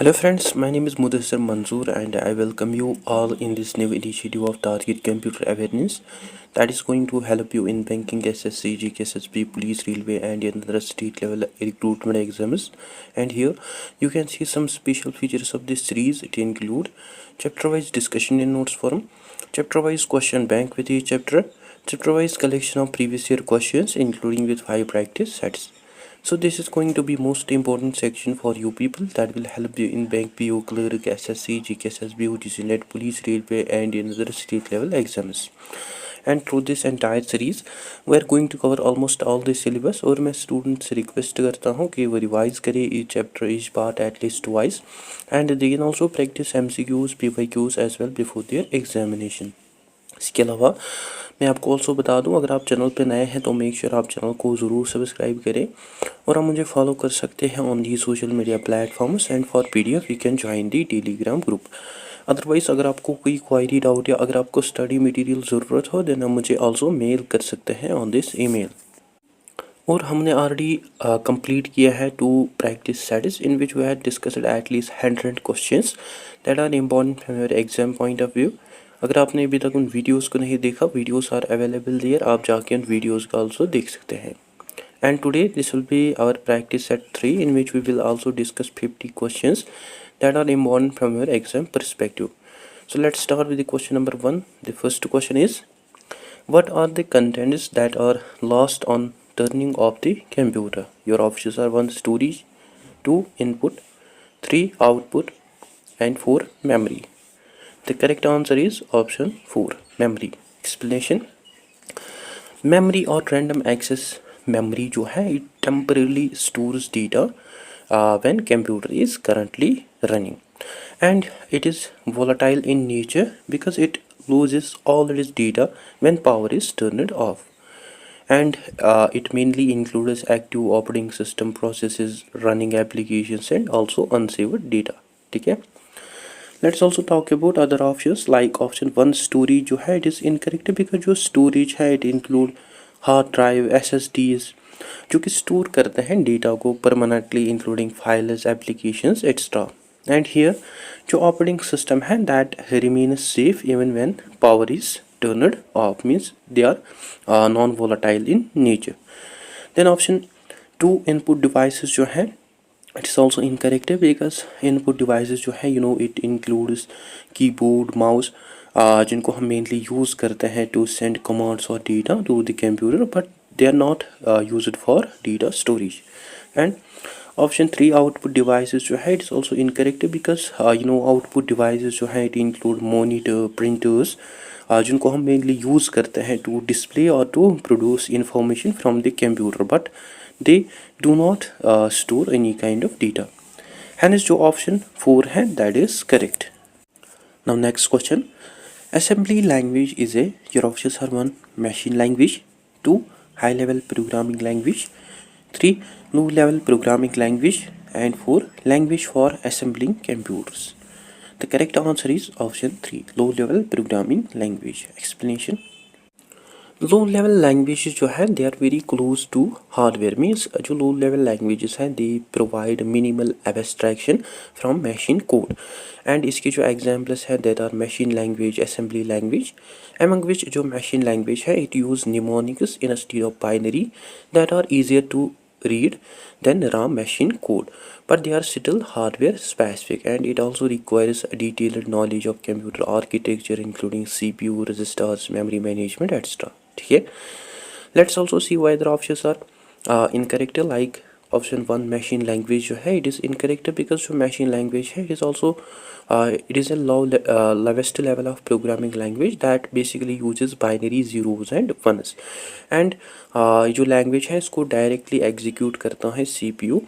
Hello friends, my name is Mudassar Manzoor and I welcome you all in this new initiative of Target Computer Awareness that is going to help you in banking, SSC, GKSSB, Police, Railway and other state level recruitment exams. And here you can see some special features of this series. It include chapter wise discussion in notes form, chapter wise question bank with each chapter, chapter wise collection of previous year questions including with 5 practice sets. So this is going to be most important section for you people that will help you in bank, PO, clerk, SSC, GKSSB, UTC Net, Police, Railway and in other state level exams. And through this entire series we are going to cover almost all the syllabus और मैं students से request करता हूँ कि वो revise करें each chapter, each part at least twice and they can also practice MCQs, PYQs as well before their examination. इसके अलावा मैं आपको ऑल्सो बता दूं, अगर आप चैनल पे नए हैं तो मेक श्योर आप चैनल को ज़रूर सब्सक्राइब करें और आप मुझे फॉलो कर सकते हैं on the social media platforms and for PDF you can join the Telegram group. Otherwise अगर आपको कोई क्वायरी डाउट या अगर आपको स्टडी मटेरियल ज़रूरत हो देन आप मुझे ऑल्सो मेल कर सकते हैं ऑन दिस ईमेल. और हमने ऑलरेडी कंप्लीट किया है 2 practice sets in which we had discussed at least 100 questions that are important from your exam point of view. अगर आपने अभी तक उन वीडियोस को नहीं देखा, वीडियोस आर अवेलेबल देयर, आप जाके उन वीडियोस का आल्सो देख सकते हैं. And today this will be our practice set 3 in which we will also discuss 50 questions that are important from your exam perspective. So let's start with the question number 1. The first question is what are the contents that are lost on turning off the computer? Your options are 1 storage, 2 input, 3 output and 4 memory. The correct answer is option 4 memory. Explanation: memory or random access memory जो है it temporarily stores data when computer is currently running and it is volatile in nature because it loses all its data when power is turned off. And it mainly includes active operating system processes, running applications and also unsaved data. ठीक है. Let's also talk about other options like option 1 storage जो है it is incorrect because जो storage है it include hard drive, SSDs जो कि store करते हैं डेटा को permanently including files, applications extra. And here जो operating system है that remains safe even when power is turned off means they are non-volatile in nature. Then option 2 input devices जो है it is also incorrect because input devices जो है it includes keyboard, mouse जिनको हम mainly use करते हैं to send commands or data to the computer but they are not used for data storage. And option 3 output devices जो है it is also incorrect because output devices जो है it include monitor, printers जिनको हम mainly use करते हैं to display or to produce information from the computer but they do not store any kind of data. Hence जो option 4 है that is correct. Now next question. Assembly language is a, your options are 1 machine language, 2 high level programming language, 3 low level programming language and 4 language for assembling computers. The correct answer is option 3 low level programming language. Explanation: low level languages जो है they are very close to hardware means जो low level languages हैं they provide minimal abstraction from machine code and इसके जो examples है that are machine language, assembly language, among which जो machine language है it use mnemonics instead of binary that are easier to read than RAM machine code but they are still hardware specific and it also requires a detailed knowledge of computer architecture including CPU, registers, memory management etc. ठीक है. Let's also see why the options are incorrect like option 1 machine language जो है it is incorrect because जो machine language है it is also it is a lowest level of programming language that basically uses binary zeros and ones and जो language है इसको directly execute करता है CPU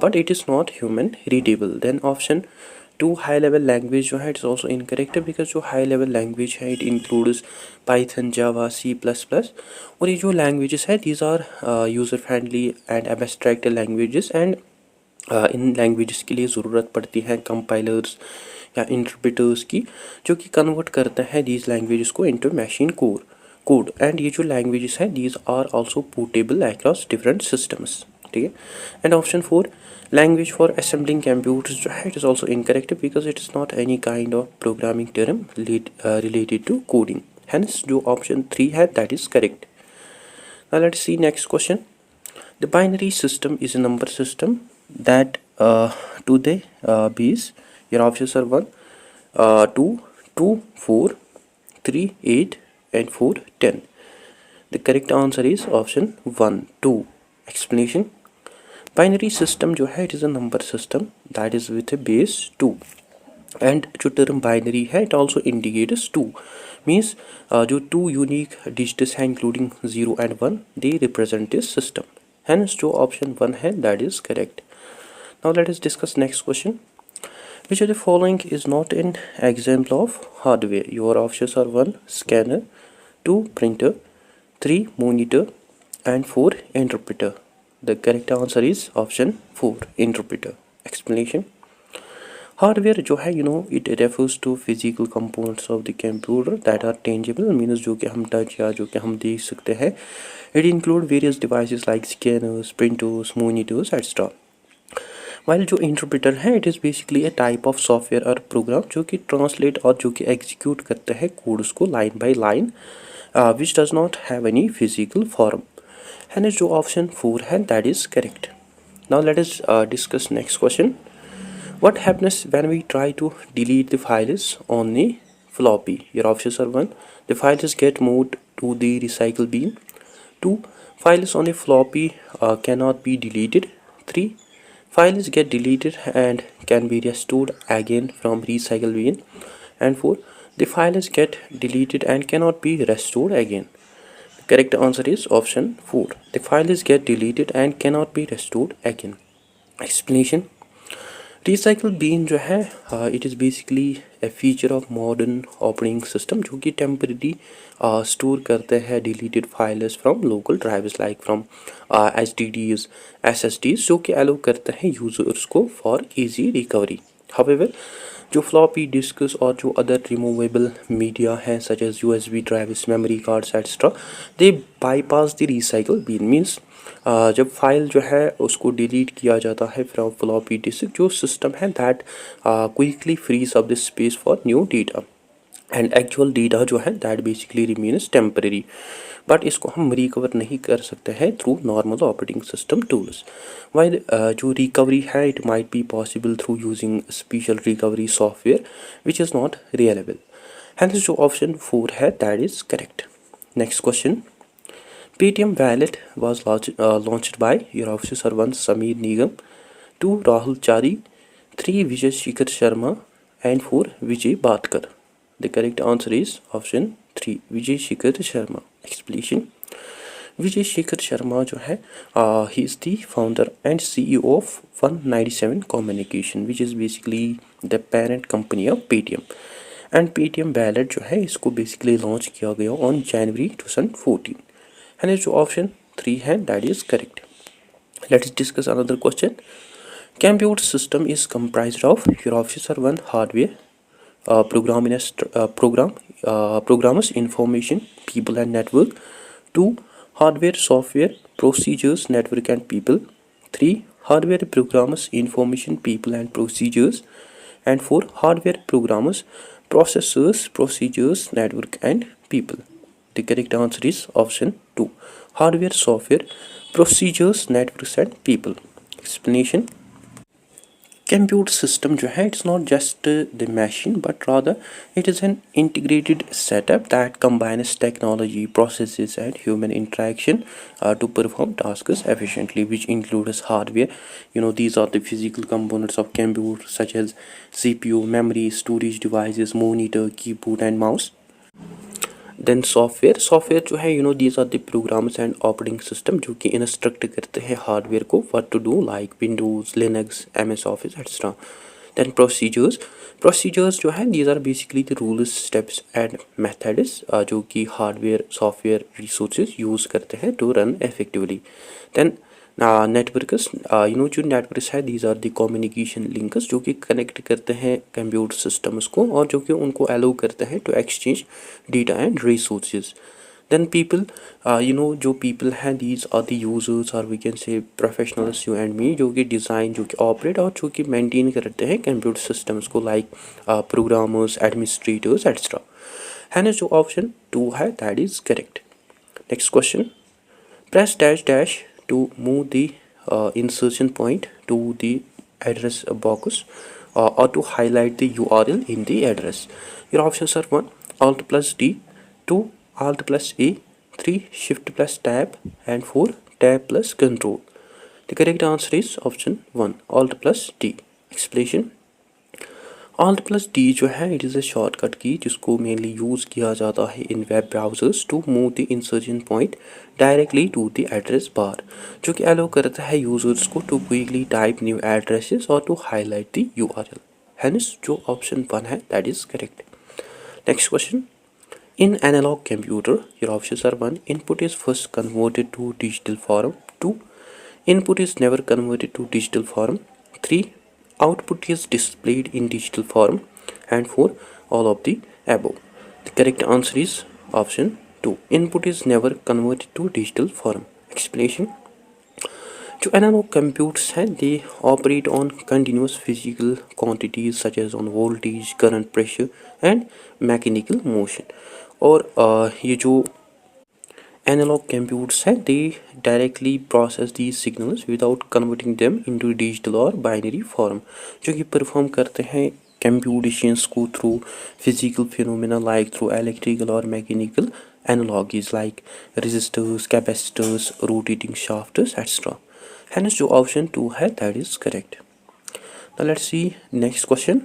but it is not human readable. Then option 2 high level language जो है it is also incorrect because जो high level language है it includes Python, Java, C++ और ये जो languages है these are user friendly and abstract languages and in languages के लिए ज़रूरत पड़ती है compilers या interpreters की जो कि convert करते हैं these languages को into machine code and ये जो languages हैं these are also portable across different systems. ठीक है। And option 4 language for assembling computers जो है it is also incorrect because it is not any kind of programming term related to coding. Hence जो option 3 है that is correct. Now let's see next question. The binary system is a number system that to the base. Your options are 1, 2, 2, 4, 3, 8 and 4, 10. The correct answer is option 1, 2. Explanation. Binary system जो है it is a number system that is with a base 2. And जो term binary है it also indicates 2 means जो 2 unique digits हैं including 0 and 1 they represent this system. Hence जो option 1 है that is correct. Now let us discuss next question. Which of the following is not an example of hardware? Your options are 1 scanner, 2 printer, 3 monitor and 4 interpreter. The correct answer is option 4 interpreter. Explanation. Hardware जो है it refers to physical components of the computer that are tangible means जो कि हम touch या जो कि हम देख सकते हैं। It include various devices like scanners, printers, monitors etcetera. While जो इंटरप्रेटर है it is basically A type of software और प्रोग्राम जो कि ट्रांसलेट और जो कि एग्जीक्यूट करते हैं कोड्स को line by line which does not have any physical form. है जो ऑप्शन 4 है that is correct. Now let us discuss next question. What happens when we try to delete the files on the floppy? Your options are 1, the files get moved to the recycle bin. 2, files on the floppy cannot be deleted. 3, files get deleted and can be restored again from recycle bin. And 4, the files get deleted and cannot be restored again. The correct answer is option 4, the files get deleted and cannot be restored again. Explanation. Recycle bin जो है it is basically a feature of modern operating system जो कि temporary store करते हैं deleted files from local drives like from HDDs, SSDs जो कि allow करते हैं यूज़र्स को फॉर इजी रिकवरी। हाउएवर जो फ्लॉपी डिस्क्स और जो अदर रिमूवेबल मीडिया हैं such as USB drives, memory cards etcetera they bypass the recycle bin means जब फाइल जो है उसको डिलीट किया जाता है फ्रॉम फ्लॉपी डिस्क जो सिस्टम है that quickly frees off this space for new data and actual data जो है that basically remains temporary but इसको हम रिकवर नहीं कर सकते हैं through normal operating system tools. While जो रिकवरी है it might be possible through using special recovery software which is not reliable. Hence जो ऑप्शन 4 है that is correct. Next question. Paytm wallet was launched by your options are 1 Sameer Nigam, 2 Rahul Chari, 3 Vijay Shikhar Sharma and 4 Vijay Batkar. The correct answer is option 3 Vijay Shikhar Sharma. Explanation. Vijay Shikhar Sharma जो है he is the founder and CEO of 197 Communication which is basically the parent company of Paytm. And Paytm wallet जो है इसको basically launch किया गया on January 2014. And जो option 3 है that is correct. Let's discuss another question. Computer system is comprised of your options are 1 hardware, programmers, information, people and network. 2 hardware, software, procedures, network and people. 3 hardware, programmers, information, people and procedures. And 4 hardware, programmers, processors, procedures, network and people. The correct answer is option 2 hardware, software, procedures, networks and people. Explanation. Computer system जो है it's not just the machine but rather it is an integrated setup that combines technology, processes and human interaction to perform tasks efficiently, which includes hardware. These are the physical components of computer such as CPU, memory, storage devices, monitor, keyboard and mouse. Then software जो है these are the programs and operating system जो कि instruct करते हैं hardware को what to do like Windows, Linux, MS office etcetera. Then procedures जो है these are basically the rules, steps and methods जो कि हार्डवेयर सॉफ्टवेयर रिसोर्सेज यूज़ करते हैं to run effectively. Then networks जो नेटवर्क्स है these are the communication links जो कि कनेक्ट करते हैं कंप्यूटर सिस्टम्स को और जो कि उनको अलाउ करते हैं to exchange data and resources. then people, जो people हैं, these are the users or we can say professionals, you and me, जो कि design, जो कि operate और जो कि maintain करते हैं computer systems को, like programmers, administrators, etc. Hence जो option 2 है that is correct. Next question. Press dash dash to move the insertion point to the address box or to highlight the URL in the address. Your options are 1 Alt plus D, 2 Alt plus A, 3 Shift plus Tab, and 4 Tab plus Control. The correct answer is option 1 Alt plus D. Explanation. Alt plus D जो है it is a shortcut key जिसको mainly use किया जाता है in web browsers to move the insertion point directly to the address bar, जो कि allow करता है users को to quickly type new addresses or to highlight the URL. Hence जो option 1 है that is correct. Next question. In analog computer, your options are 1 input is first converted to digital form, 2 input is never converted to digital form, 3 output is displayed in digital form, and 4 all of the above. The correct answer is option 2 input is never converted to digital form. Explanation. जो analog computers हैं they operate on continuous physical quantities such as on voltage, current, pressure and mechanical motion. और ये जो analog computers हैं they directly process these signals without converting them into digital or binary form, जो कि perform करते हैं computations को through physical phenomena like through electrical or mechanical analogies like resistors, capacitors, rotating shafts, etc. Hence जो option 2 है that is correct. Now let's see next question.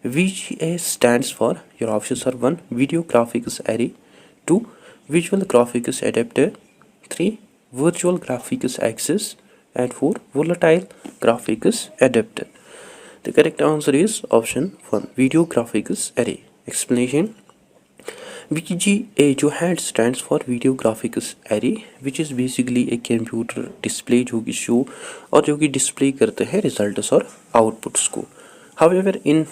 VGA stands for, your options are 1 video graphics array, 2 visual graphics adapter, 3 virtual graphics access, and 4 volatile graphics adapter. The correct answer is option 1 video graphics array. Explanation. VGA जो है stands for video graphics array which is basically a computer display जो कि show और जो कि display करते हैं results और outputs को. However, in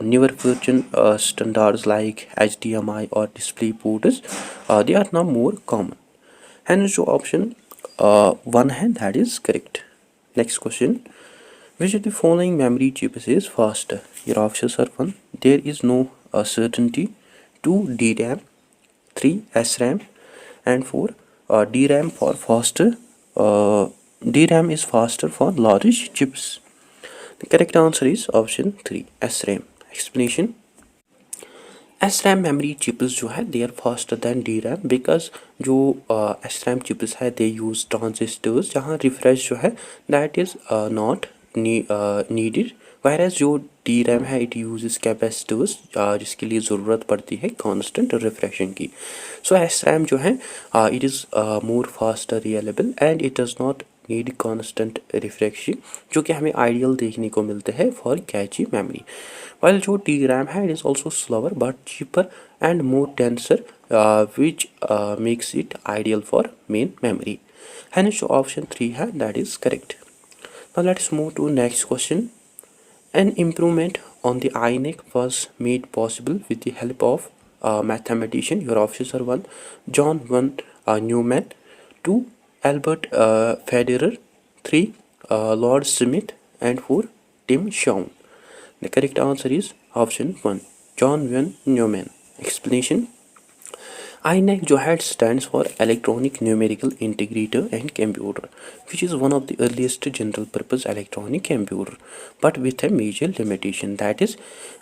newer version standards like HDMI or DisplayPort, they are now more common. Hence, जो option 1 है that is correct. Next question. Which of the following memory chips is faster? Your options are 1 there is no certainty, 2 DRAM, 3 SRAM, and 4 DRAM for faster. DRAM is faster for large chips. The correct answer is option 3 SRAM. Explanation. SRAM memory chips जो है they are faster than DRAM because जो SRAM chips है they use transistors जहाँ refresh जो है that is not needed, whereas जो DRAM है it uses capacitors जिसके लिए ज़रूरत पड़ती है constant refreshing की. So SRAM जो है it is more faster reliable and it does not need constant refreshing जो कि हमें ideal देखने को मिलते हैं for cache memory. While जो DRAM है it is also slower but cheaper and more denser which makes it ideal for main memory. Hence option 3 है that is correct. Now let's move to next question. An improvement on the INEC was made possible with the help of mathematician. Your options are 1 John von Neumann, 2 Albert Federer, 3 Lord Smith, and 4 Tim Shawn. The correct answer is option 1 John von Neumann. Explanation. INEC जो है stands for Electronic Numerical Integrator and Computer, which is one of the earliest general purpose electronic computer, but with a major limitation that is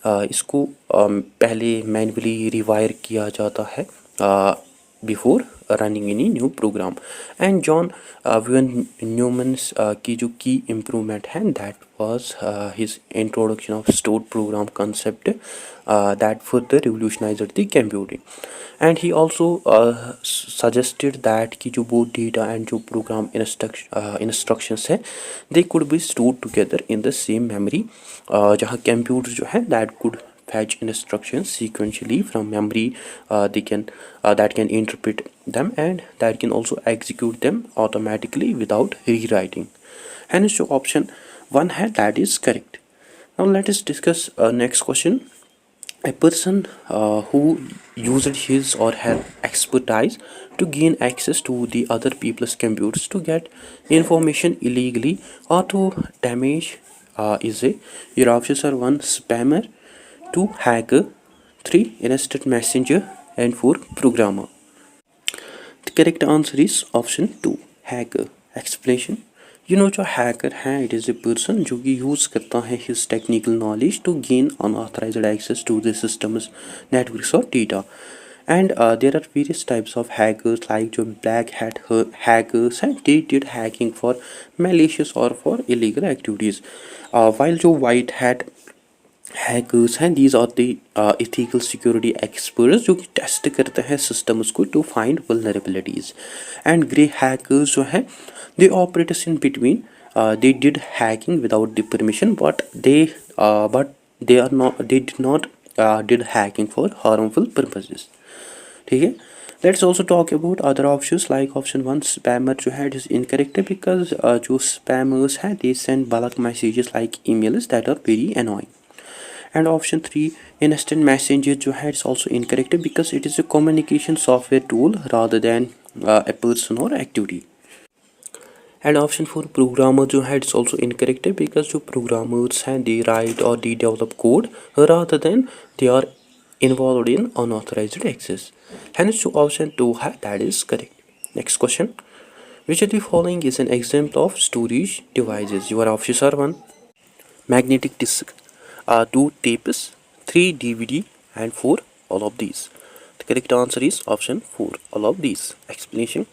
इसको पहले manually rewire किया जाता है before running any new program. And John von Neumann's की जो key improvement है that was his introduction of stored program concept that further revolutionized the computing. And he also suggested that कि जो both data and जो program instructions है they could be stored together in the same memory जहाँ computer जो है that could fetch instructions sequentially from memory they can that can interpret them and that can also execute them automatically without rewriting. Hence option 1 है that is correct. Now let us discuss next question. a person who used his or her expertise to gain access to the other people's computers to get information illegally or to damage is a your options are 1 spammer, 2 hacker, 3 instant messenger, and 4 programmer. The correct answer is option 2 hacker. Explanation. जो hacker है it is a person जो कि use करता है his technical knowledge to gain unauthorised access to the systems networks और data and there are various types of hackers like जो black hat hackers हैं they did hacking for malicious और for illegal activities while जो white hat hackers हैं these are the ethical security experts जो कि test करते हैं systems को to find vulnerabilities and grey hackers जो हैं they operate in between. They did hacking without the permission, but they are not. They did not did hacking for harmful purposes. ठीक है. Let's also talk about other options like option 1 spammer जो है it is incorrect because जो spammers हैं they send bulk messages like emails that are very annoying. And option 3 instant messenger जो है it's also incorrect because it is a communication software tool rather than a person or activity. And option 4 programmer जो है it's also incorrect because जो programmers हैं they write और they develop code rather than they are involve in unauthorized access hence जो option 2 है that is correct. Next question which of the following is an example of storage devices. Your options are 1 magnetic disk, 2 tapes, 3 DVD, and 4 all of these. The correct answer is option 4 all of these. Explanation.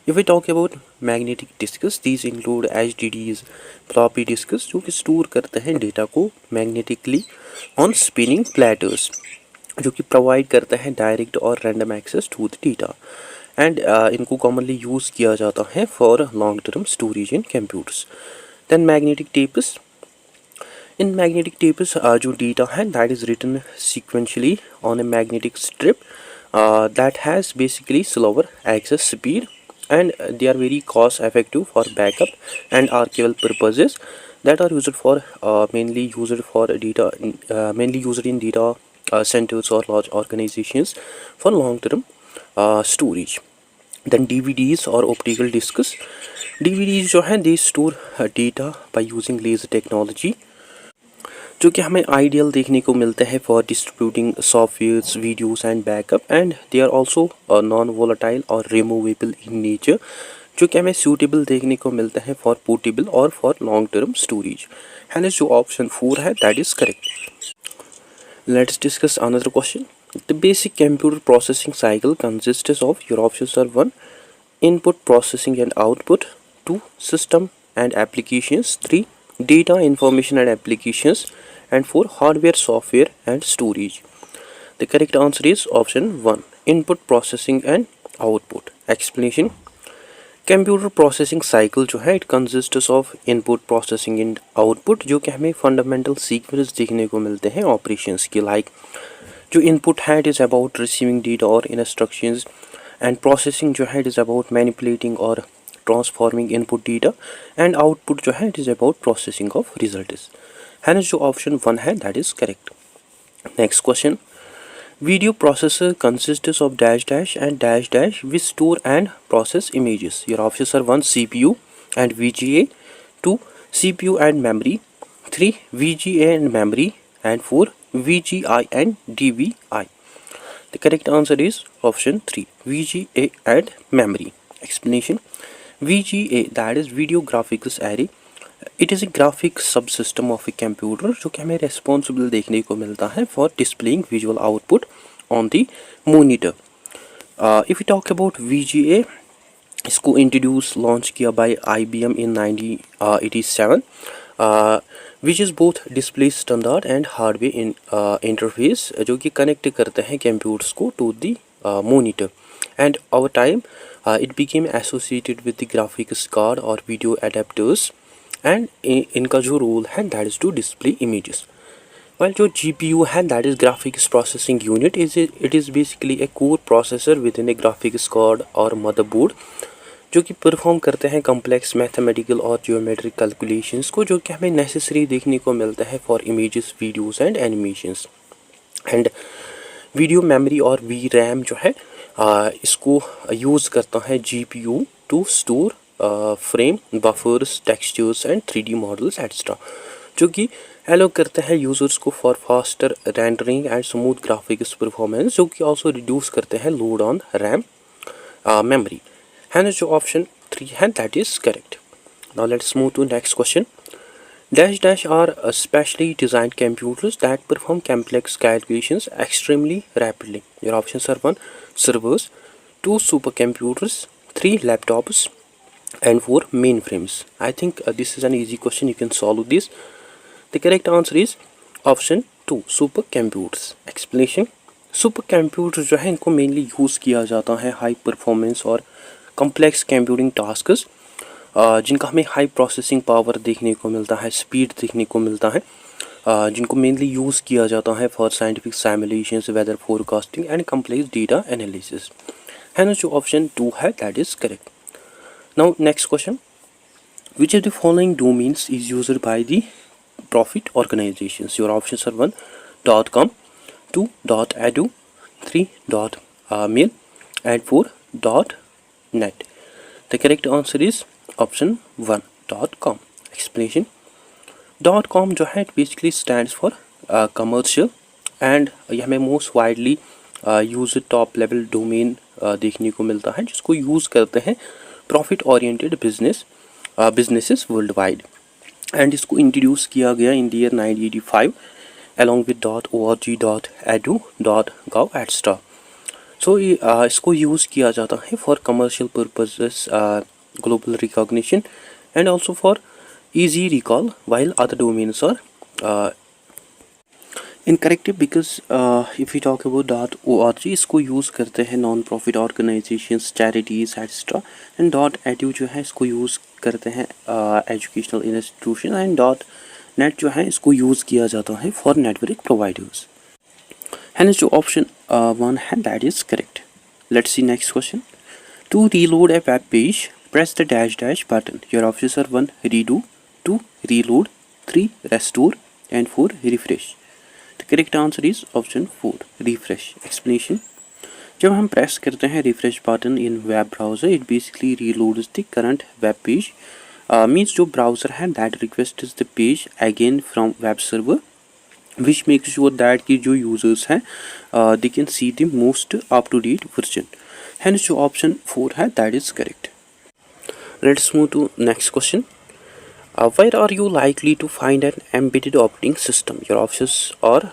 If we talk about magnetic disks, these include HDDs, floppy disks जो कि store करते हैं data को magnetically on spinning platters जो कि provide करते हैं direct और random access to the data and इनको कॉमनली यूज़ किया जाता है for long term storage in computers. Then magnetic tapes. In magnetic tapes, जो data है that is written sequentially on a magnetic strip that has basically slower access speed and they are very cost effective for backup and archival purposes that are used for mainly used in data centers or large organizations for long term storage. Then DVDs or optical discs. DVDs जो हैं they store data by using laser technology जो कि हमें ideal देखने को मिलते हैं for distributing softwares videos and backup and they are also non volatile और रिमूवेबल इन नेचर जो कि हमें सूटेबल देखने को मिलते हैं फॉर पोर्टेबल और for long term storage. And जो ऑप्शन 4 है that is correct. Let's discuss another question. The basic computer processing cycle consists of your options are 1 input processing and output, 2 system and applications, 3 data information and applications, and 4 hardware software and storage. The correct answer is option 1 input processing and output. Explanation. Computer processing cycle जो है it consists of input processing and output जो कि हमें fundamental sequence देखने को मिलते हैं operations के like जो input है it is about receiving data or instructions and processing जो है it is about manipulating or transforming input data and output जो है it is about processing of results. Hence जो ऑप्शन 1 है that is correct. Next question. Video processor consists of dash dash and dash dash which store and process images. Your options are 1 CPU and VGA, 2 CPU and memory, 3 VGA and memory, and 4 VGI and DVI. The correct answer is option 3 VGA and memory. Explanation. VGA that is video graphics array. It is a graphic subsystem of a computer जो कि हमें responsible देखने को मिलता है for displaying visual output on the monitor. If we talk about VGA, इसको introduce launch किया by IBM in 1987, which is both display standard and hardware interface जो कि connect करते हैं computers को to the monitor. And over time it became associated with the graphics card or video adapters and इनका जो role है that is to display images. While जो GPU है that is graphics processing unit it is basically a core processor within a graphics card or motherboard जो कि perform करते हैं complex mathematical और जियोमेट्रिक कैलकुलेशंस को जो कि हमें नेसेसरी देखने को मिलता है for images videos and animations. And video memory और वी रैम जो है इसको यूज़ करता है GPU to store frame buffers textures and 3D models extra, जो कि एलो करते हैं यूज़र्स को for faster rendering and smooth graphics performance, जो कि ऑल्सो रिड्यूस करते हैं load on RAM memory. Hence जो option 3 है that is correct. Now let's move to next question. Dash are specially designed computers that perform complex calculations extremely rapidly. Your options are 1 servers, 2 supercomputers, 3 laptops, and 4 mainframes. I think this is an easy question, you can solve this. The correct answer is option 2 supercomputers. Explanation. Super computer जो है इनको mainly use किया जाता है high performance और complex computing tasks, जिनका हमें high processing power देखने को मिलता है, स्पीड देखने को मिलता है, जिनको मेनली यूज़ किया जाता है for scientific simulations, weather forecasting and complex data analysis. है जो ऑप्शन 2 है that is correct. Now next question, which of the following domains is used by the profit organizations? Your options are 1 .com, 2 .edu, 3 .mail, and 4 .net. The correct answer is option 1 .com. Explanation. .com जो है basically stands for commercial and यह हमें most widely used top level domain देखने को मिलता है, जिसको use करते हैं profit oriented businesses worldwide. And इसको इंट्रोड्यूस किया गया in the year 1985 along with .org, .edu, .gov etc. सो इसको यूज़ किया जाता है for commercial purposes, global recognition and also for easy recall, while other domains are incorrect because if we talk about .org इसको use करते हैं non profit organisations, charities etcetera, and .edu जो है इसको यूज़ करते हैं एजुकेशनल इंस्टीट्यूशन, एंड .net जो है इसको यूज़ किया जाता है फॉर नेटवर्क प्रोवाइडर्स। हैंस जो ऑप्शन 1 है that is correct. Let's see next question. To reload a web page press the dash button. Your options are 1 redo, 2 reload, 3 restore, and 4 refresh. The correct answer is option 4 refresh. Explanation. जब हम press करते हैं refresh button in web browser, it basically reloads the current web page, means जो browser है that request the page again from web server, which make sure that कि जो users हैं they can see the most up to date version. Hence जो option 4 है that is correct. Let's move to next question. Where are you likely to find an embedded operating system? Your options are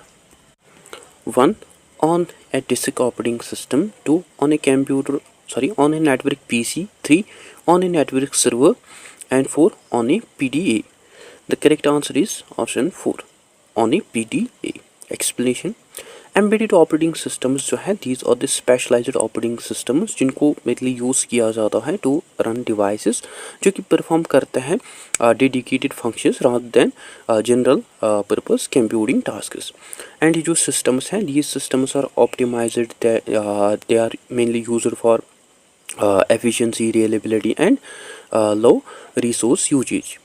1 on a disk operating system, 2 on a network PC, 3 on a network server, and 4 on a PDA. The correct answer is option 4 on a PDA. Explanation. Embedded operating systems जो है these are the specialized operating systems जिनको mainly use किया जाता है to run devices, जो कि perform करते हैं dedicated functions rather than general purpose computing tasks. And ये जो सिस्टम्स हैं these systems are optimized, they are mainly used for efficiency, reliability and low resource usage.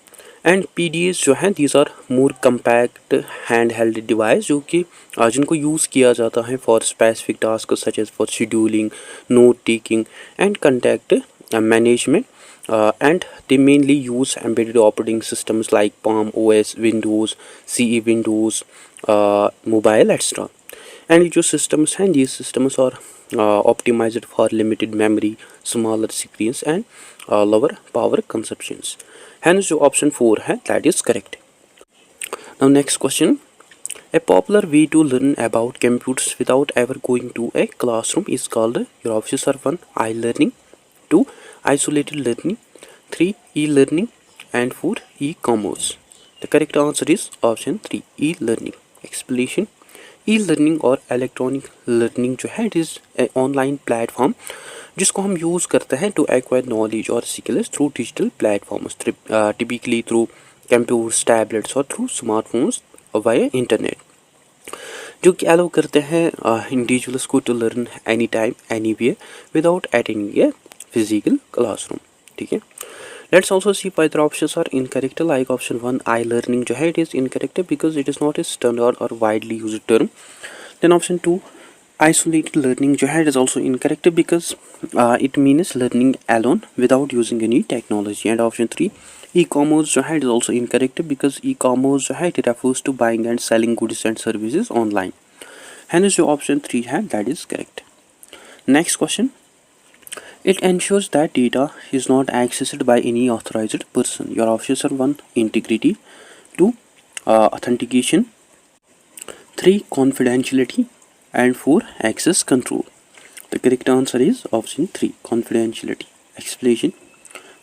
And PDAs जो हैं these are more compact hand held devices, जो कि जिनको use किया जाता है for specific task such as for scheduling, note taking and contact management, and they mainly use embedded operating systems like Palm OS, Windows, CE Windows, mobile etc. And जो systems हैं these systems are optimized for limited memory, smaller screens and lower power consumptions. Hence जो option 4 है that is correct. Now next question. A popular way to learn about computers without ever going to a classroom is called, your options are 1 iLearning, 2 isolated learning, 3 e-learning, and 4 e-commerce. The correct answer is option 3 e-learning. Explanation. E-learning और electronic learning जो है it is a online platform जिसको हम use करते हैं to acquire knowledge or skills through digital platforms, typically through computers, tablets or through smartphones via internet, जो कि allow करते हैं इंडिविजुअल्स को to learn any time any where without attending a physical classroom. ठीक है। Let's also see whether options are incorrect. Like option 1 I learning जो है it is incorrect because it is not a standard और widely used term. Then option 2, isolated learning जो है it is also incorrect because it means learning alone without using any technology. And option 3, e-commerce जो है it is also incorrect because e-commerce जो है it refers to buying and selling goods and services online. Hence जो option 3 है that is correct. Next question. It ensures that data is not accessed by any authorized person. Your options are 1, integrity, 2, authentication, 3, confidentiality, and 4, access control. The correct answer is option 3, confidentiality. Explanation.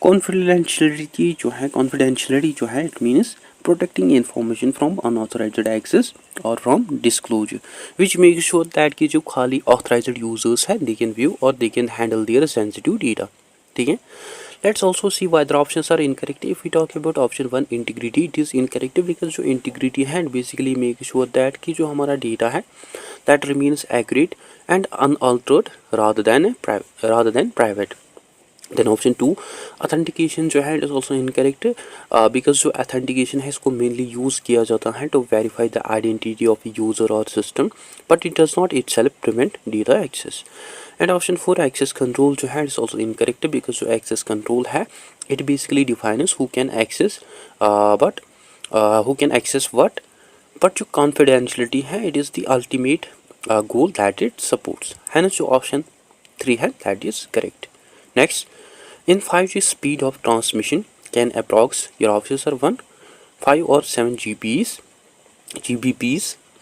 Confidentiality जो है it means protecting information from unauthorized access or from disclosure, which makes sure that कि जो खाली authorized users है they can view or they can handle their sensitive data. ठीक है. Let's also see why the options are incorrect. If we talk about option 1, integrity, it is incorrect because जो integrity है basically make sure that कि जो हमारा data है that remains accurate and unaltered rather than private. Then option 2, authentication जो है it is also incorrect because जो authentication है इसको mainly use किया जाता है to verify the identity of a user or system, but it does not itself prevent data access. And option 4, access control जो है it is also incorrect because जो access control है it basically defines who can access what, but जो confidentiality है it is the ultimate goal that it supports. Hence जो option 3 है that is correct. Next, in 5G speed of transmission can approx your options are 1, 5 or 7 GBps,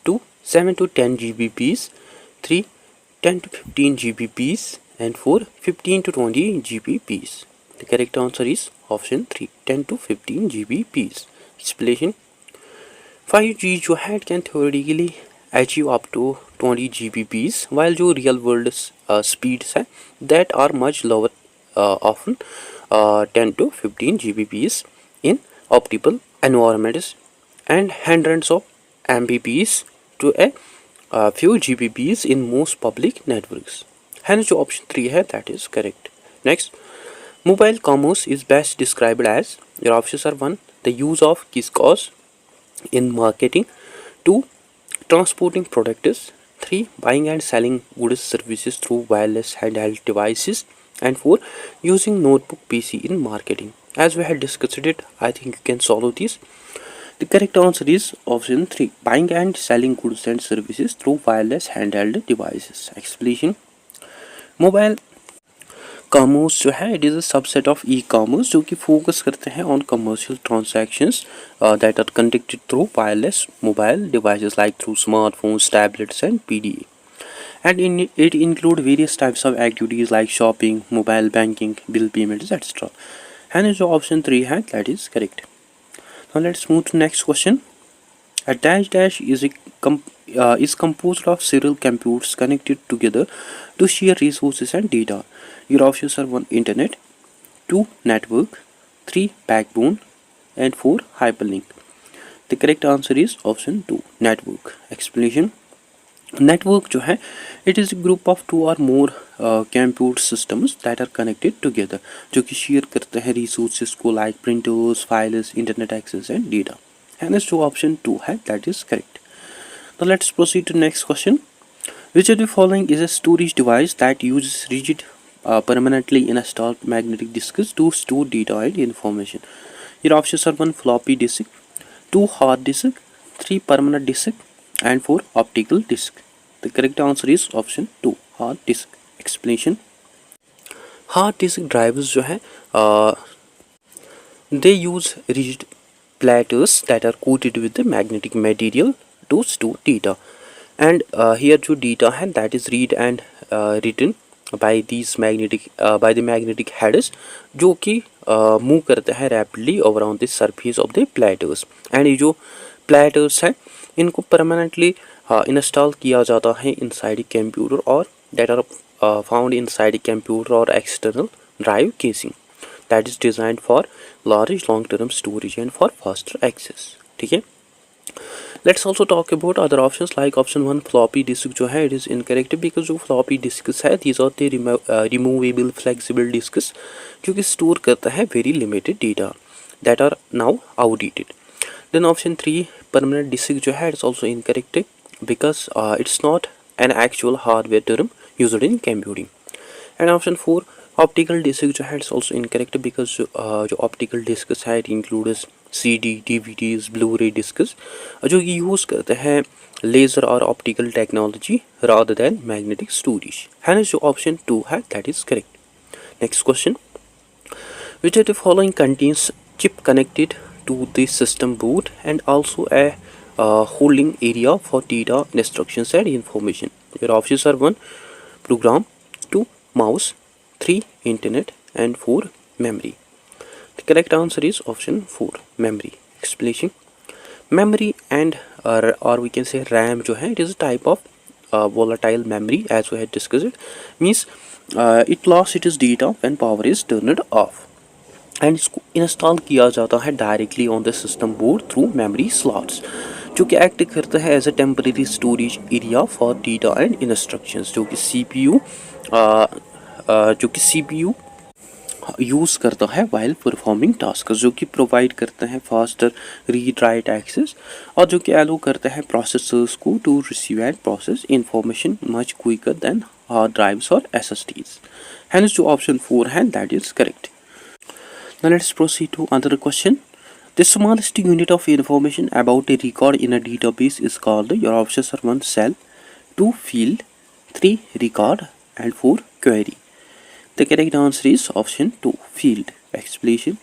2, 7 to 10 GBps, 3, 10 to 15 GBps, and 4, 15 to 20 GBps. The correct answer is option 3, 10 to 15 GBps. Explanation. 5G जो है can theoretically achieve up to 20 GBps, while जो real world speeds है that are much lower, often 10 to 15 GBps in optimal environments and hundreds of Mbps to a few GBps in most public networks. Hence जो option 3 है that is correct. Next, mobile commerce is best described as your options are 1, the use of kiosks in marketing, 2, transporting products, 3, buying and selling goods services through wireless handheld devices, and 4, using notebook PC in marketing. As we had discussed it, I think you can solve this. The correct answer is option 3, buying and selling goods and services through wireless handheld devices. Explanation. Mobile commerce जो है it is a subset of e commerce जो कि focus करते हैं on commercial transactions that are conducted through wireless mobile devices like through smartphones, tablets and PDA. And it include various types of activities like shopping, mobile banking, bill payments, etc. And so option 3 है that is correct. Now let's move to next question. A dash is composed of several computers connected together to share resources and data. Your options are 1, internet, 2, network, 3, backbone, and 4, hyperlink. The correct answer is option 2, network. Explanation. Network जो है it is group of 2 और more computer systems that are connected together जो कि share करते हैं resources को like printers, files, internet access and data. Hence जो option 2 है that is correct. Now let's proceed to next question. Which of the following is a storage device that uses rigid permanently installed magnetic disks to store data and information? Your options are 1, floppy disk, 2, hard disk, 3, permanent disk, and 4, optical disk. The correct answer is option 2, hard disk. Explanation. Hard disk drives जो है they use rigid platters that are coated with the magnetic material to store data, and here जो data है that is read and written by the magnetic heads जो कि move करते हैं rapidly around the surface of the platters. and ये जो platters है इनको परमानेंटली इंस्टॉल किया जाता है इनसाइड कंप्यूटर और that are found inside computer और external drive casing that is designed for large long term storage and for faster access. ठीक है. Let's also talk about other options like option 1, floppy disk जो है it is incorrect because जो floppy disks है these are the removable flexible disks जो कि store करता है very limited data that are now outdated. Then option 3, permanent disk जो है it's also incorrect because it's not an actual hardware term used in computing. And option 4, optical disc जो है it's also incorrect because जो optical discs है it includes CD, DVDs, blu ray discs जो कि use करते हैं लेज़र और optical technology rather than magnetic storage. है जो ऑप्शन 2 है that is correct. Next question, which of the following contains chip connected to the system board and also a holding area for data instructions and information? Your options are 1 program, 2 mouse, 3 internet and 4 memory. The correct answer is option 4 memory. Explanation, memory and or we can say RAM जो है it is a type of volatile memory as we had discussed it, means it lost its data when power is turned off and इसको install किया जाता है directly on the system board through memory slots जो कि act करता है as a temporary storage area for data and instructions जो कि CPU यूज़ करता है वाइल परफॉर्मिंग टास्क, जो कि प्रोवाइड करता है फास्टर रीड राइट एक्सेस और जो कि एलो करता है प्रोसेसर्स को to receive and process information much quicker than hard drives और SSDs। हैंस जो ऑप्शन 4 है that is correct. Now let's proceed to another question. The smallest unit of information about a record in a database is called, your options are 1 cell, 2 field, 3 record and 4 query. The correct answer is option 2 field. Explanation,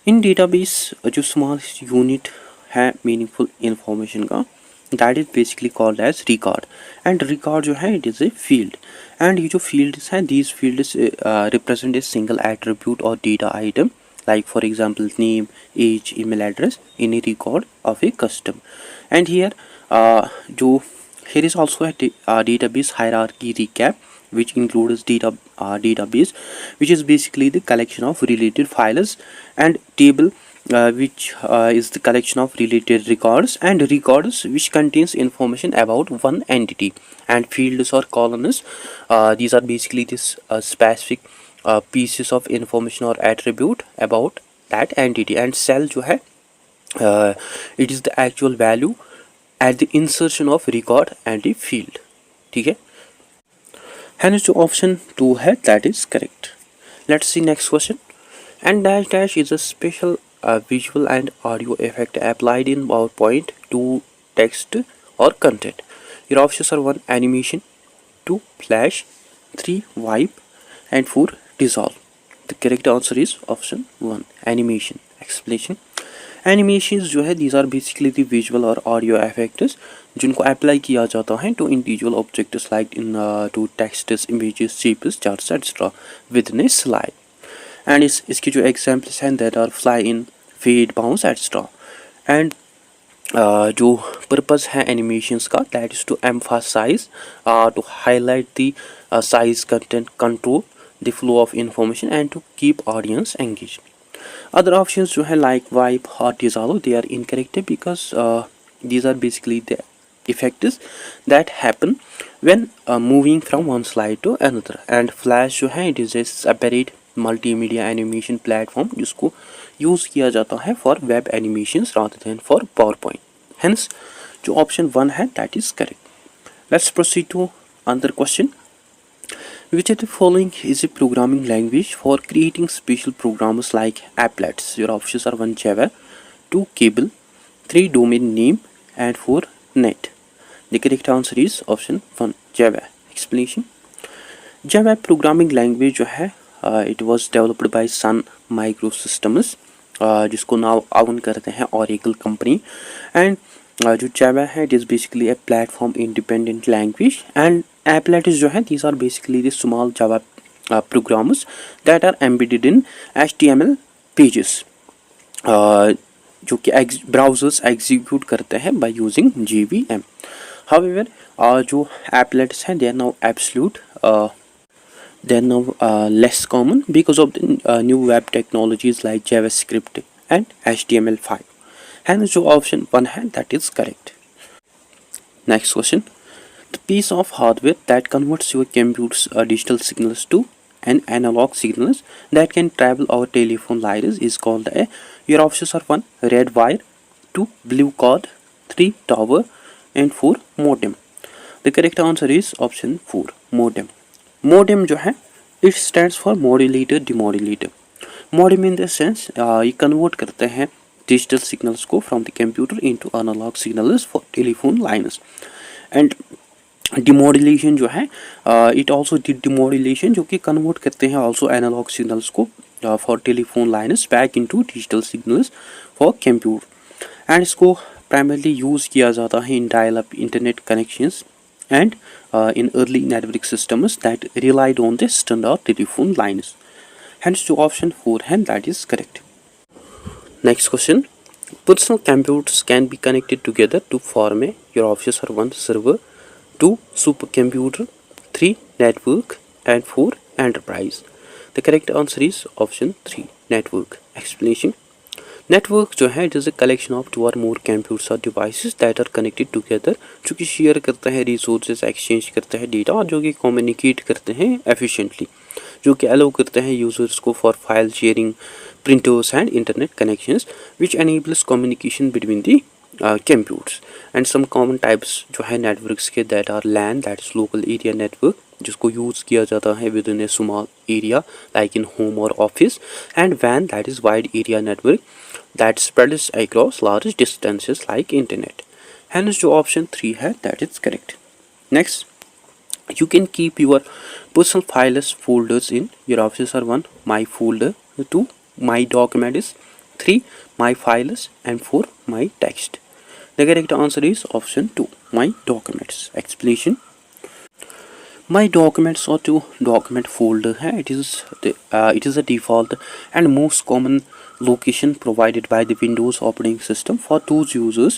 in database जो smallest unit है meaningful information का that is basically called as record and record जो है it is a field and ये जो fields हैं these fields represent a single attribute or data item like for example name, age, email address in a record of a custom and here here is also a database hierarchy recap which includes database which is basically the collection of related files and table which is the collection of related records and records which contains information about one entity and fields or columns these are basically this specific pieces of information or attribute about that entity and cell जो है it is the actual value at the insertion of record and the field। ठीक है, hence जो option 2 है that is correct। Let's see next question। And dash is a special visual and audio effect applied in PowerPoint to text or content. Your options are 1 animation, 2 flash, 3 wipe and 4 dissolve. The correct answer is option 1 animation। Explanation, animations जो है these are basically the visual और audio effects जिनको apply किया जाता है to individual objects like in to texts, images, shapes, charts etc within a slide and इसकी जो examples हैं that are fly in, fade, bounce etc and जो purpose है animations का that is to emphasize to highlight the size, content, control the flow of information and to keep audience engaged। Other options जो है like wipe or dissolve they are incorrect because these are basically the effects that happen when moving from one slide to another and flash जो है it is a separate multimedia animation platform जिसको use किया जाता है for web animations rather than for PowerPoint। Hence जो option 1 है that is correct। Let's proceed to another question। Which of the following is a programming language for creating special programs like applets? Your options are 1 Java, 2 Cable, 3 domain name and 4 net. The correct answer is option 1 Java। Explanation, Java programming language जो है it was developed by Sun Microsystems जिसको now आउन करते हैं Oracle company and जो Java है it is basically a platform independent language and applets जो है these are basically the small Java programs that are embedded in HTML pages जो कि browsers execute करते हैं by using JVM। However जो applets हैं they are now obsolete, they are now less common because of the new web technologies like JavaScript and HTML5। Hence जो option 1 है that is correct। Next question, the piece of hardware that converts your computer's digital signals to an analog signals that can travel over telephone lines is called a, your options are 1 red wire, 2 blue cord, 3 tower, and 4 modem. The correct answer is option 4 modem. Modem जो है it stands for modulator demodulator. Modem in the sense ये convert करते हैं digital signals को from the computer into analog signals for telephone lines. And demodulation जो है it also did demodulation जो कि convert करते हैं also analog signals को for telephone lines back into digital signals for computer. And इसको primarily use किया जाता है in dial-up internet connections and in early network systems that relied on the standard telephone lines. Hence to option 4 and that is correct. Next question. Personal computers can be connected together to form a your office or 1 server, 2 supercomputer, 3 network and 4 enterprise. The correct answer is option 3 network. Explanation. Network जो है it is a collection of 2 or more computers or devices that are connected together जो कि share करते हैं resources exchange करते हैं data और जो कि कम्युनिकेट करते हैं एफिशिएंटली जो कि अलाउ करते हैं यूजर्स को for file sharing printers and internet connections which enables communication between the computers and some common types जो है नेटवर्क्स के that are LAN that is local area network जिसको यूज़ किया जाता है within a small area like in home और office and वैन that is wide area network that spreads across large distances like internet. Hence जो option 3 है that is correct. Next, you can keep your personal files folders in your office are 1 my folder, 2 my documents, 3 my files and 4 my text. The correct answer is option 2 my documents. Explanation. My documents or to document folder है it is a default and most common location provided by the Windows operating system for those users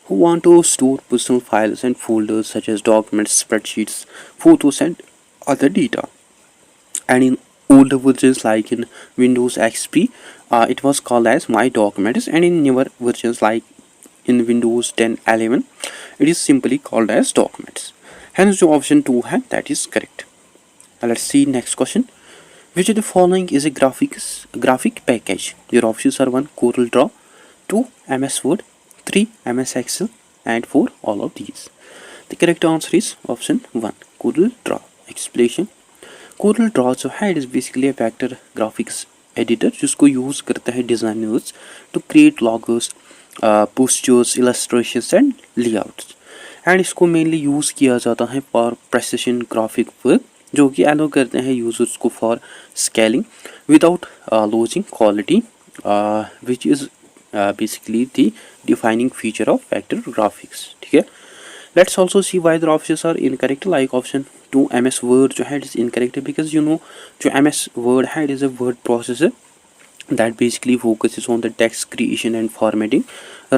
who want to store personal files and folders such as documents, spreadsheets, photos and other data. And in older versions like in Windows XP it was called as My Documents, and in newer versions like in Windows 10 11 it is simply called as Documents. Hence the option 2 है that is correct. Now let's see next question. Which of the following is a graphic package? Your options are 1 Corel Draw, 2 MS Word, 3 MS Excel and 4 all of these. The correct answer is option 1 Corel Draw. Explanation. Corel Draw जो है it is basically a vector graphics editor जिसको use करते हैं designers to create logos, postures, illustrations and layouts. And इसको mainly use किया जाता है for precision graphic work जो कि अलाउ करते हैं यूजर्स को for scaling without losing quality which is basically the defining feature of vector graphics. ठीक है. Let's also see why the options are incorrect. Like option 2 MS word जो है it is incorrect because you know जो MS word है it is a word processor that basically focuses on the text creation and formatting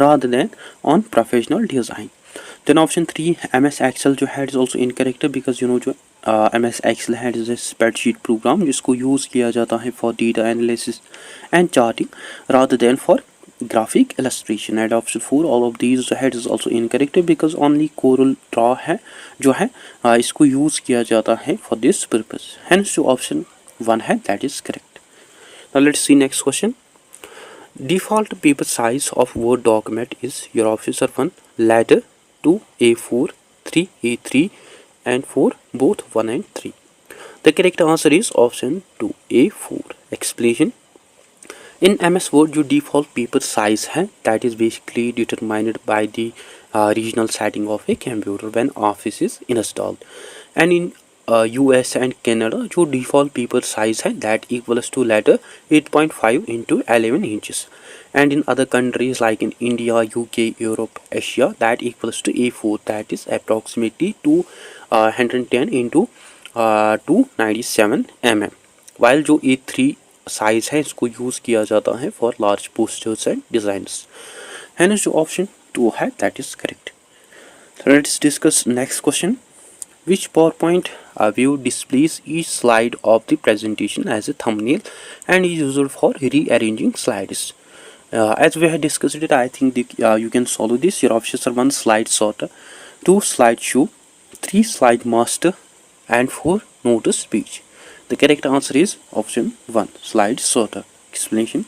rather than on professional design. Then option 3 MS Excel जो है is also incorrect because you know जो MS Excel है is a spreadsheet program जिसको use किया जाता है for data analysis and charting rather than for graphic illustration. And option 4 all of these जो है is also incorrect because only Corel Draw है जो है इसको use किया जाता है for this purpose. Hence जो option 1 है that is correct. Now let's see next question. Default paper size of Word document is your options are 1 ladder, 2 A4, 3 A3 and 4 both 1 and 3. The correct answer is option 2 A4. Explanation. In MS Word your default paper size है that is basically determined by the regional setting of a computer when Office is installed. And in US and Canada जो default paper size है that equals to letter 8.5 into 11 inches. And in other countries like in India, UK, Europe, Asia that equals to A4 that is approximately 210 into 297 mm. While जो A3 size है इसको use किया जाता है for large posters and designs. Hence जो option 2 है that is correct. So let's discuss next question. Which PowerPoint view displays each slide of the presentation as a thumbnail and is used for rearranging slides? As we have discussed it, I think you can solve this. Your options are 1 slide sorter, 2 slide show, 3 slide master and 4 notice page. The correct answer is option 1 slide sorter. Explanation.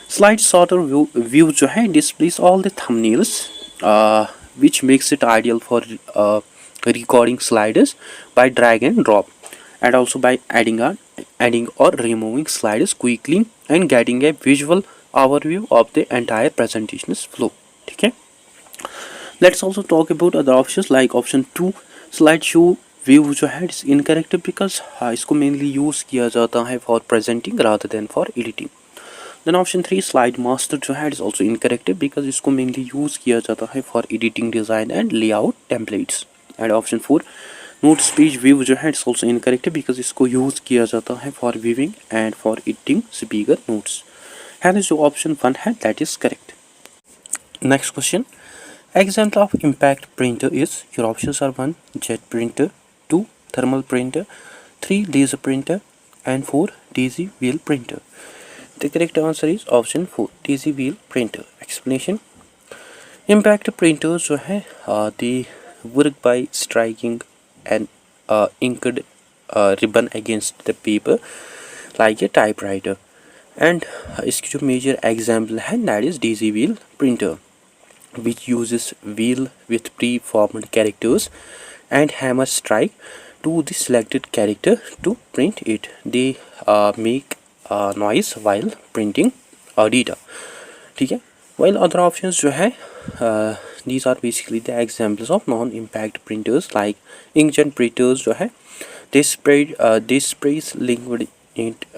Slide sorter view जो है displays all the thumbnails uh, which makes it ideal for recording sliders by drag and drop, and also by adding or removing sliders quickly and getting a visual overview of the entire presentation's flow. ठीक है. Let's also talk about other options like option 2, slide show view जो है it's incorrect because इसको mainly use किया जाता है for presenting rather than for editing. Then option 3, slide master जो है इट्स ऑल्सो इनकरेक्ट बिकॉज इसको मेनली यूज़ किया जाता है for editing design and layout templates. And option 4, note speech view जो है इट्स ऑल्सो इनकरेक्ट बिकॉज इसको use किया जाता है for viewing and for editing speaker notes. And जो ऑप्शन 1 है that is correct. Next question. Example of impact printer is, your options are 1, jet printer, 2, thermal printer, 3, laser printer, and 4, daisy wheel printer. The correct answer is option 4, daisy wheel printer. Explanation. Impact printers जो है they work by striking an inked ribbon against the paper like a typewriter. And इसकी जो major example है that is daisy wheel printer, which uses wheel with pre-formed characters and hammer strike to the selected character to print it. They make noise while printing data. ठीक है. While other options जो है these are basically the examples of non-impact printers like inkjet printers जो है they sprays liquid ink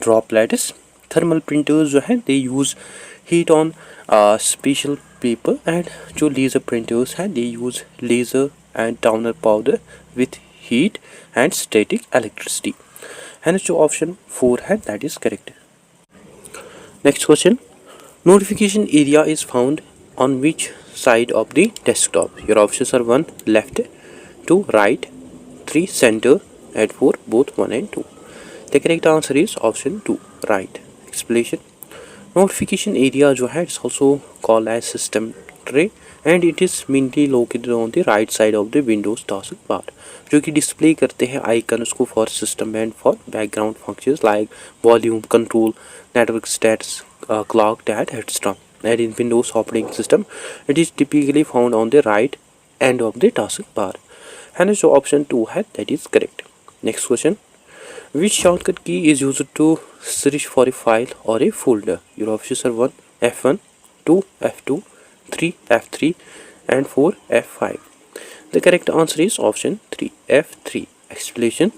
droplets. Thermal printers जो है they use heat on special paper. And जो laser printers हैं they use laser and towner powder with heat and static electricity. And जो option 4 है that is correct. Next question. Notification area is found on which side of the desktop? Your options are 1, left, 2, right, 3, center, and 4, both 1 and 2. The correct answer is option 2, right. Explanation. Notification area जो है it's also called as system tray and it is mainly located on the right side of the Windows taskbar, जो कि display करते हैं icons को for system and for background functions like volume, control, network status, clock, that etc. And in Windows operating system, it is typically found on the right end of the taskbar. And so option 2 है that is correct. Next question. Which shortcut key is used to search for a file or a folder? Your options are 1, F1, 2, F2, 3, F3, and 4, F5. The correct answer is option 3, F3. Explanation.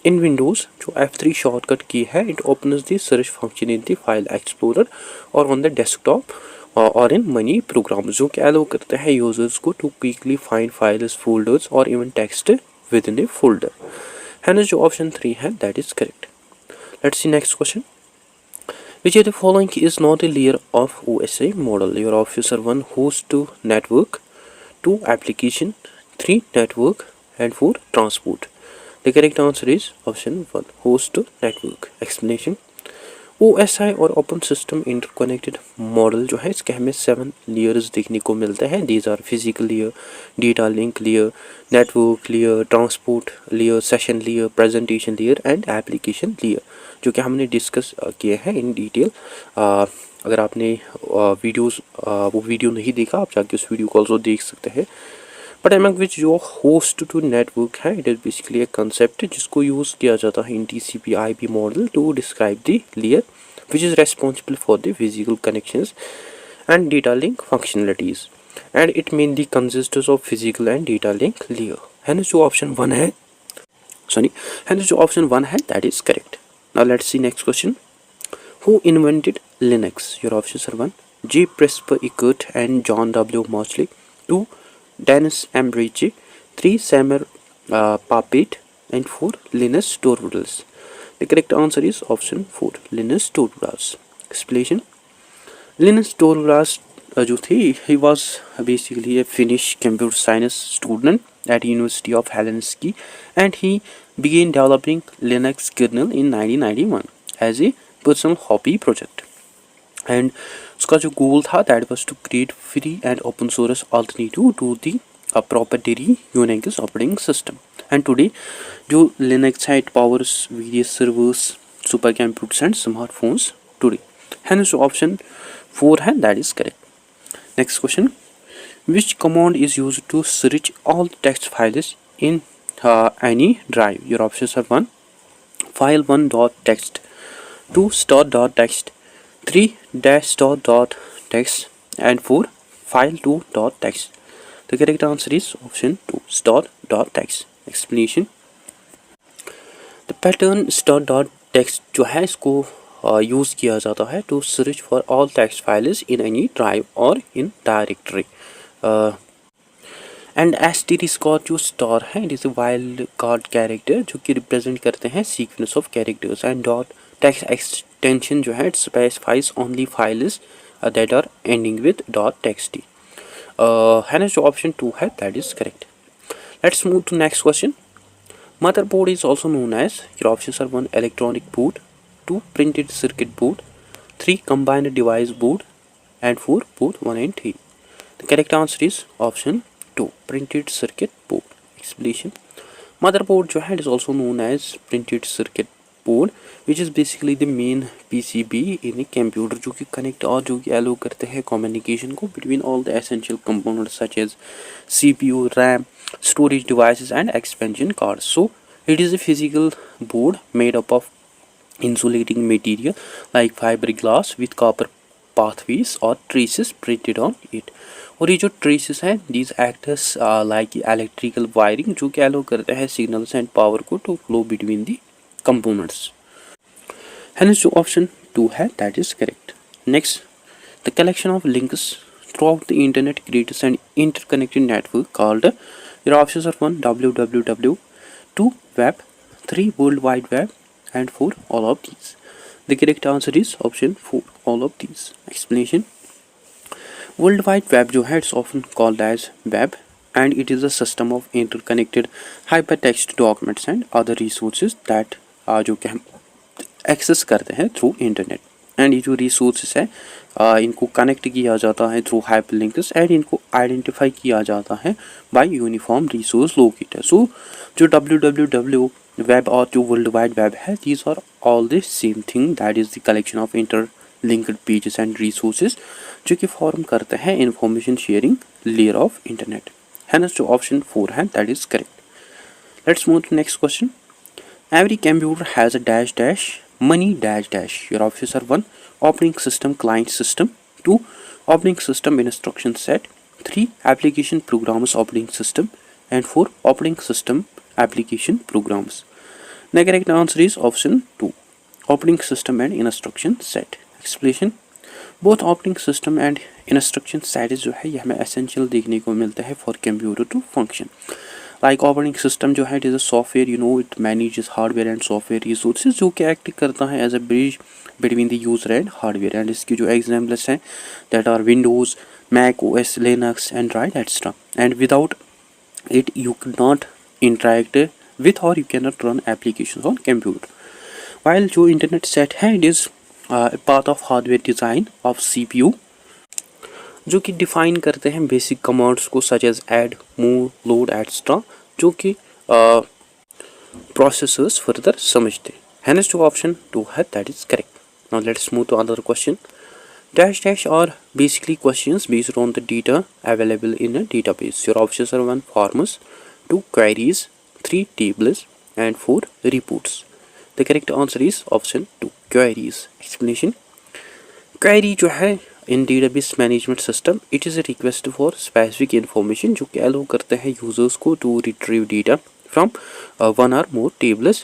In Windows, जो F3 shortcut key है, it opens the search function in the file explorer or on the desktop or in many programs, जो कि allow करते हैं users को to quickly find files, folders, or even text within a folder. And जो option 3 है that is correct. Let's see next question. Which of the following is not a layer of OSI model? Your options are 1, host to network, 2, application, 3, network, and 4, transport. The correct answer is option 1, host to network. Explanation. OSI और open system interconnected model जो है इसके हमें 7 layers देखने को मिलते हैं. These are physical layer, data link layer, network layer, transport layer, session layer, presentation layer and application layer, जो कि हमने डिस्कस किए हैं इन डिटेल. अगर आपने वो वीडियो नहीं देखा आप जाके उस वीडियो को ऑल्सो देख सकते हैं. बट एमंग विच जो होस्ट टू नेटवर्क है इट इज़ बेसिकली एक कंसेप्ट जिसको यूज़ किया जाता है in TCP/IP model to describe the layer which is responsible for the physical connections and data link functionalities and it mainly consists of physical and data link layer. है जो option 1 है जो option 1 है that is correct. Now let's see next question. Who invented Linux? Your options are 1, J. Presper Eckert and John W. Mosley, 2, Dennis Embridge, 3, Samuel Papert, and 4, Linus Torvalds. The correct answer is option 4, Linus Torvalds. Explanation. Linus Torvalds जो थे he was basically a Finnish computer science student at University of Helsinki and he began developing Linux kernel in 1991 as a personal hobby project. And उसका जो गोल था that was to create free and open source alternative to the proprietary Unix operating system. And today जो Linux है it powers various servers, supercomputers and smartphones today. Hence option 4 है that is correct. Next question. Which command is used to search all text files in any drive? Your options are 1. File1.txt, 2. Store.txt, 3. Dash store.txt, and 4. File2.txt. The correct answer is option 2. Store.txt. Explanation. The pattern store.txt जो है इसको use किया जाता है to search for all text files in any drive or in directory. And asterisk का जो star है it is a wild card character जो कि रिप्रेजेंट करते हैं sequence of characters. And dot text extension जो है it specifies only files that are ending with .txt. है ना, जो ऑप्शन 2 है that is correct. Let's move to next question. Motherboard is also known as, your options are 1. Electronic boot, 2. Printed circuit board, 3. Combined device board, and 4. Both 1 and 3. The correct answer is option 2. Printed circuit board. Explanation. Motherboard जो है it is also known as printed circuit board, which is basically the main PCB in a computer जो कि connect और जो कि allow करते हैं communication को between all the essential components such as CPU, RAM, storage devices and expansion cards. So it is a physical board made up of insulating material like fiberglass with copper pathways or traces printed on it. और ये जो traces हैं these act as like electrical wiring जो कि allow करते हैं signals and power को to flow between the components. Hence जो option 2 है that is correct. Next, the collection of links throughout the internet creates an interconnected network called, your options are 1. www, 2. Web, 3. World Wide Web, and 4. All of these. The correct answer is option 4. All of these. Explanation. World Wide Web जो है it's often called as web and it is a system of interconnected hypertext documents and other resources that जो कि हम access करते हैं through internet. And ये जो resources है इनको कनेक्ट किया जाता है थ्रू हाइपरलिंक्स एंड इनको आइडेंटिफाई किया जाता है by uniform resource locator. So जो www वेब और जो वर्ल्ड वाइड वेब है these are all the same thing that is the collection of interlinked pages and resources जो कि फॉर्म करते हैं information sharing layer of internet. है ना, जो ऑप्शन 4 है that is correct. Let's move to next question. Every computer has a dash dash money dash dash. Your options are 1. Operating system client system, 2. Operating system instruction set, 3. Application programs operating system, and 4. Operating system application programs. The correct answer is option 2. Operating system and instruction set. Explanation. Both operating system and instruction set जो है ये हमें essential देखने को मिलता है for computer to function. Like operating system जो है it is a software, you know it manages hardware and software resources जो कि एक्ट करता है as a bridge between the user and hardware. And इसकी जो एग्जाम्पल्स हैं that are Windows, Mac OS, Linux, Android etcetera. And without it you can not interact with और you can not run application on computer. While जो internet set है it is part of hardware design of CPU जो कि define करते हैं basic commands को such as add, move, load etcetera जो कि प्रोसेसर्स फर्दर समझते हैं. हेंस जो ऑप्शन 2 है that is correct. Now let's move to other question. Dash dash are basically questions based on the data available in a database. Your options are 1. Forms, 2. Queries, 3. Tables, and 4. Reports. The correct answer is option 2. Queries. Explanation. Query जो है in database management system it is a request for specific information जो कि allow करते हैं users को to retrieve data from one or more tables,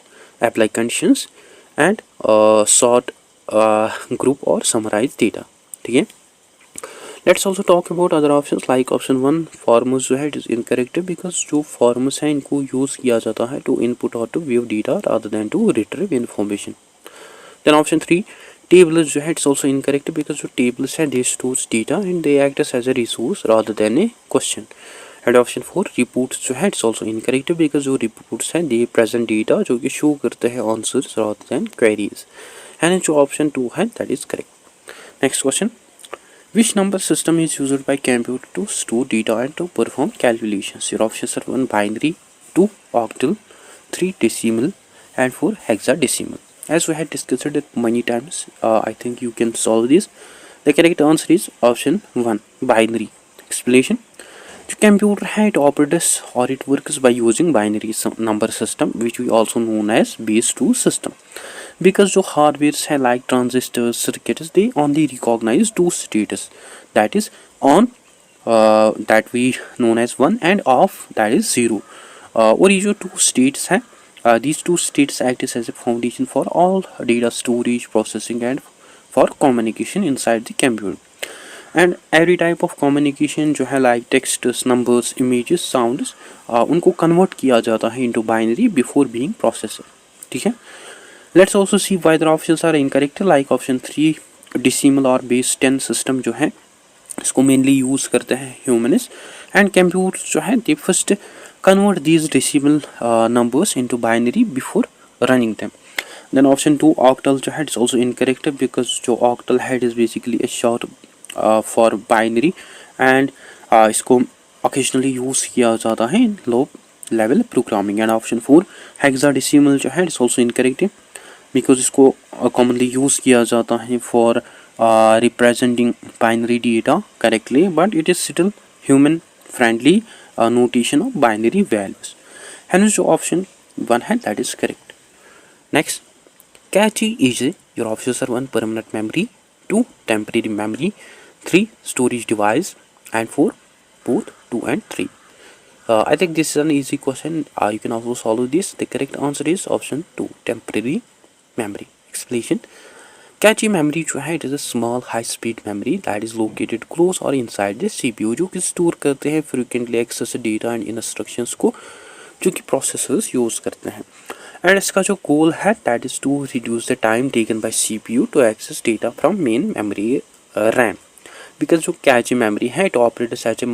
apply conditions and sort, group or summarize data. ठीक है. Let's also talk about other options like option 1. Forms जो है it is incorrect because जो forms हैं इनको use किया जाता है to input or to view data rather than to retrieve information. Then option 3. Tables जो है it's also incorrect because जो tables हैं they stores data and they act as a resource rather than a question. And option 4. Reports जो है it's also incorrect because जो reports हैं they present data जो कि show करते हैं answers rather than queries. And जो option 2 है that is correct. Next question. Which number system is used by computer to store data and to perform calculations? Your options are 1. Binary, 2. Octal, 3. Decimal, and 4. Hexadecimal. As we had discussed it many times, I think you can solve this. The correct answer is option 1. Binary. Explanation. जो computer है it operates or it works by using binary number system which we also known as base 2 system. Because जो hardwares है like transistors, circuits, they only recognize two states, that is on that we known as 1 and off, that is 0. और ये जो two states हैं, these two states act as a foundation for all data storage, processing and for communication inside the computer. And every type of communication जो है like texts, numbers, images, sounds, उनको convert किया जाता है into binary before being processor. ठीक है. Let's also see why the options are incorrect. Like option 3 decimal और base 10 system जो है इसको मेनली यूज़ करते हैं ह्यूमनिस्ट, एंड कंप्यूटर्स जो है they first convert these decimal numbers into binary before running them. Then option 2 octal जो है इट्स आल्सो इनकरेक्ट बिकॉज जो ऑक्टल है it is basically a short for binary and इसको occasionally use किया जाता है in low level programming. And option 4 hexadecimal जो है इट्स आल्सो इनकरेक्ट बिकॉज इसको कॉमनली यूज़ किया जाता है for representing binary data correctly, but it is still human friendly notation of binary values. Hence your option 1 है that is correct. Next, cache is your options are 1 permanent memory, 2 temporary memory, 3 storage device and 4 both 2 and 3. I think this is an easy question. You can also solve this. The correct answer is option 2 temporary memory. Explanation. Cache memory जो है it is a small high speed memory that is located close or inside the CPU जो कि store करते हैं frequently accessed data and instructions को जो कि processors use करते हैं. एंड इसका जो गोल है that is to reduce the time taken by CPU to access data from main memory RAM. Because जो cache memory है it operates at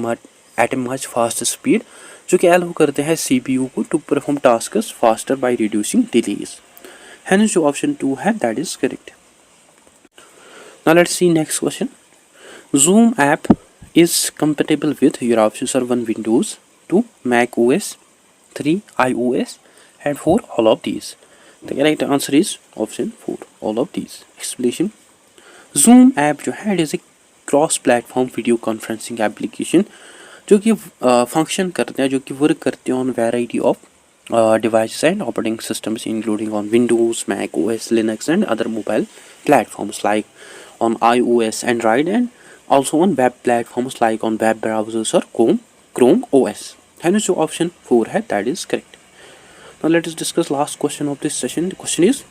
a much faster speed जो कि allow करते हैं CPU को to perform tasks faster by reducing delays. Hence जो option 2 है that is correct. Now let's see next question. Zoom app is compatible with your options are 1 Windows, 2 Mac OS, 3 iOS and 4 all of these. The correct answer is option 4 all of these. Explanation. Zoom app जो है it is a cross platform video conferencing application जो कि function करते हैं, जो कि work करते हैं on variety of devices and operating systems including on Windows, Mac OS, Linux and other mobile platforms like on iOS, Android and also on web platforms like on web browsers or Chrome OS. Hence your option 4 है that is correct. Now let us discuss last question of this session. The question is,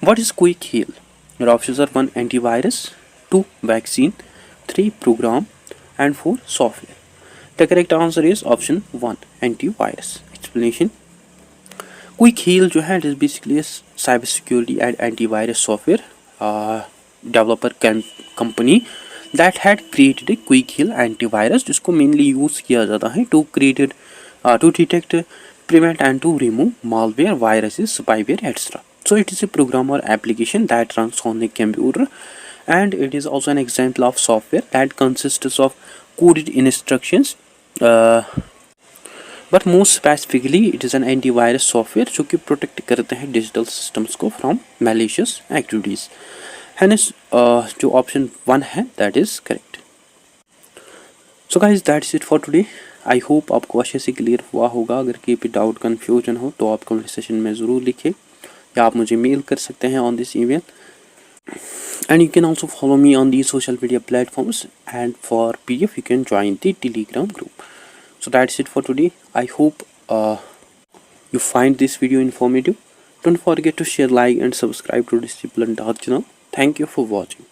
what is Quick Heal? Your options are 1 antivirus, 2 vaccine, 3 program and 4 software. The correct answer is option 1 antivirus. Explanation. Quick Heal जो है it is basically a cyber security and antivirus software developer company that had created a Quick Heal antivirus जिसको mainly use किया जाता है to detect, prevent and to remove malware, viruses, spyware etc. So it is a program or application that runs on a computer and it is also an example of software that consists of coded instructions, but more specifically it is an antivirus software जो कि protect करते हैं digital systems को from malicious activities. Hence जो option 1 है that is correct. So guys that's it for today. I hope आपको अच्छे से क्लियर हुआ होगा. अगर कहीं पे डाउट कन्फ्यूजन हो तो आप कमेंट सेक्शन में ज़रूर लिखें या आप मुझे मेल कर सकते हैं on this email. And you can also follow me on these social media platforms, and for PDF you can join the Telegram group. So that's it for today. I hope you find this video informative. Don't forget to share, like and subscribe to Discipline Dark channel. Thank you for watching.